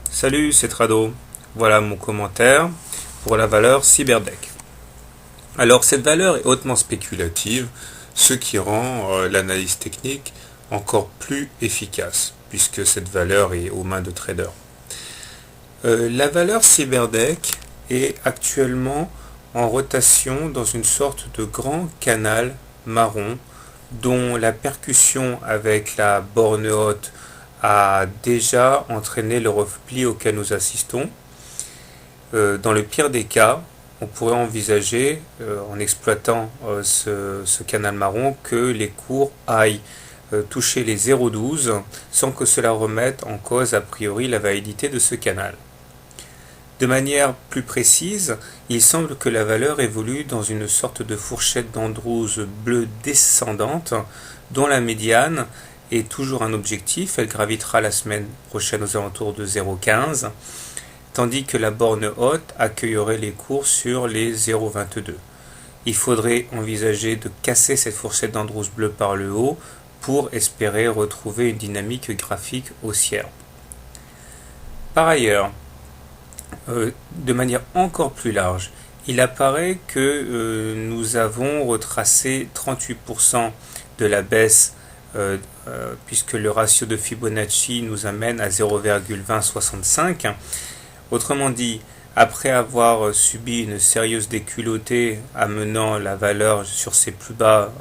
Salut, c'est Trado. Voilà mon commentaire pour la valeur CyberDeck. Alors cette valeur est hautement spéculative, ce qui rend l'analyse technique encore plus efficace, puisque cette valeur est aux mains de traders. La valeur CyberDeck est actuellement en rotation dans une sorte de grand canal marron dont la percussion avec la borne haute a déjà entraîné le repli auquel nous assistons. Dans le pire des cas, on pourrait envisager, en exploitant ce canal marron, que les cours aillent toucher les 0,12 sans que cela remette en cause a priori la validité de ce canal. De manière plus précise, il semble que la valeur évolue dans une sorte de fourchette d'Andrews bleue descendante dont la médiane est toujours un objectif. Elle gravitera la semaine prochaine aux alentours de 0,15, tandis que la borne haute accueillerait les cours sur les 0,22. Il faudrait envisager de casser cette fourchette d'Andrews bleue par le haut pour espérer retrouver une dynamique graphique haussière. Par ailleurs, de manière encore plus large, il apparaît que nous avons retracé 38% de la baisse puisque le ratio de Fibonacci nous amène à 0,2065. Autrement dit, après avoir subi une sérieuse déculottée amenant la valeur sur ses plus bas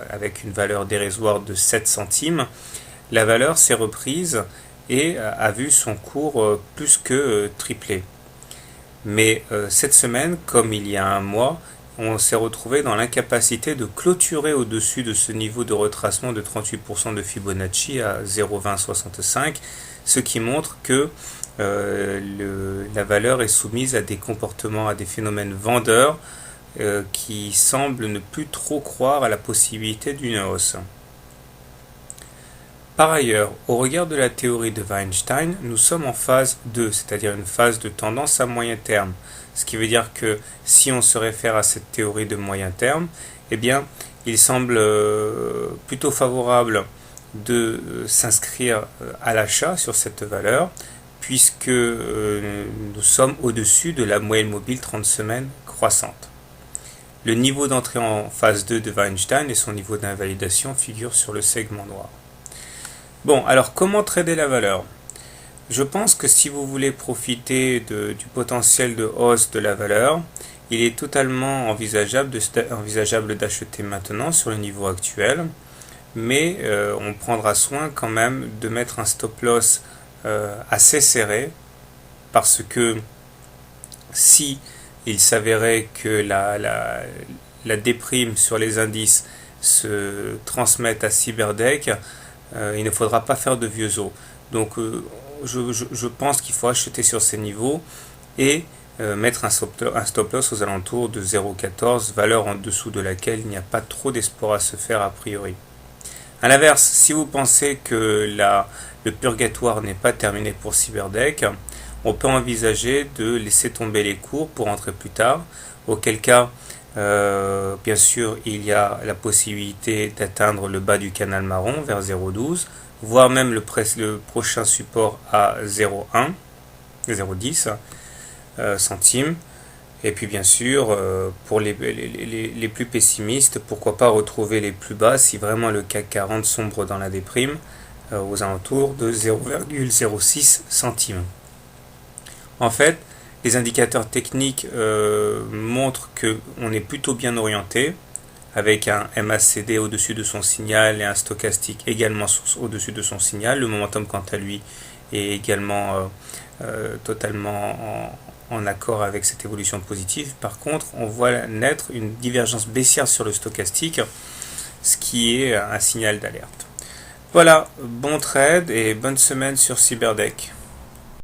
avec une valeur dérisoire de 7 centimes, la valeur s'est reprise et a vu son cours plus que tripler. Mais cette semaine, comme il y a un mois, on s'est retrouvé dans l'incapacité de clôturer au-dessus de ce niveau de retracement de 38% de Fibonacci à 0,2065, ce qui montre que la valeur est soumise à des comportements, à des phénomènes vendeurs qui semblent ne plus trop croire à la possibilité d'une hausse. Par ailleurs, au regard de la théorie de Weinstein, nous sommes en phase 2, c'est-à-dire une phase de tendance à moyen terme. Ce qui veut dire que si on se réfère à cette théorie de moyen terme, eh bien, il semble plutôt favorable de s'inscrire à l'achat sur cette valeur, puisque nous sommes au-dessus de la moyenne mobile 30 semaines croissante. Le niveau d'entrée en phase 2 de Weinstein et son niveau d'invalidation figurent sur le segment noir. Bon, alors comment trader la valeur ? Je pense que si vous voulez profiter du potentiel de hausse de la valeur, il est totalement envisageable d'acheter maintenant sur le niveau actuel, mais on prendra soin quand même de mettre un stop loss assez serré, parce que si il s'avérait que la déprime sur les indices se transmette à CyberDeck, il ne faudra pas faire de vieux os. Donc je pense qu'il faut acheter sur ces niveaux et mettre un stop loss aux alentours de 0,14, valeur en dessous de laquelle il n'y a pas trop d'espoir à se faire a priori. A l'inverse, si vous pensez que le purgatoire n'est pas terminé pour CyberDeck, on peut envisager de laisser tomber les cours pour entrer plus tard, auquel cas bien sûr, il y a la possibilité d'atteindre le bas du canal marron vers 0,12, voire même le prochain support à 0,10 centimes. Et puis bien sûr, pour les plus pessimistes, pourquoi pas retrouver les plus bas si vraiment le CAC 40 sombre dans la déprime, aux alentours de 0,06 centimes. En fait, les indicateurs techniques montrent qu'on est plutôt bien orienté, avec un MACD au-dessus de son signal et un stochastique également au-dessus de son signal. Le momentum, quant à lui, est également totalement en accord avec cette évolution positive. Par contre, on voit naître une divergence baissière sur le stochastique, ce qui est un signal d'alerte. Voilà, bon trade et bonne semaine sur CyberDeck.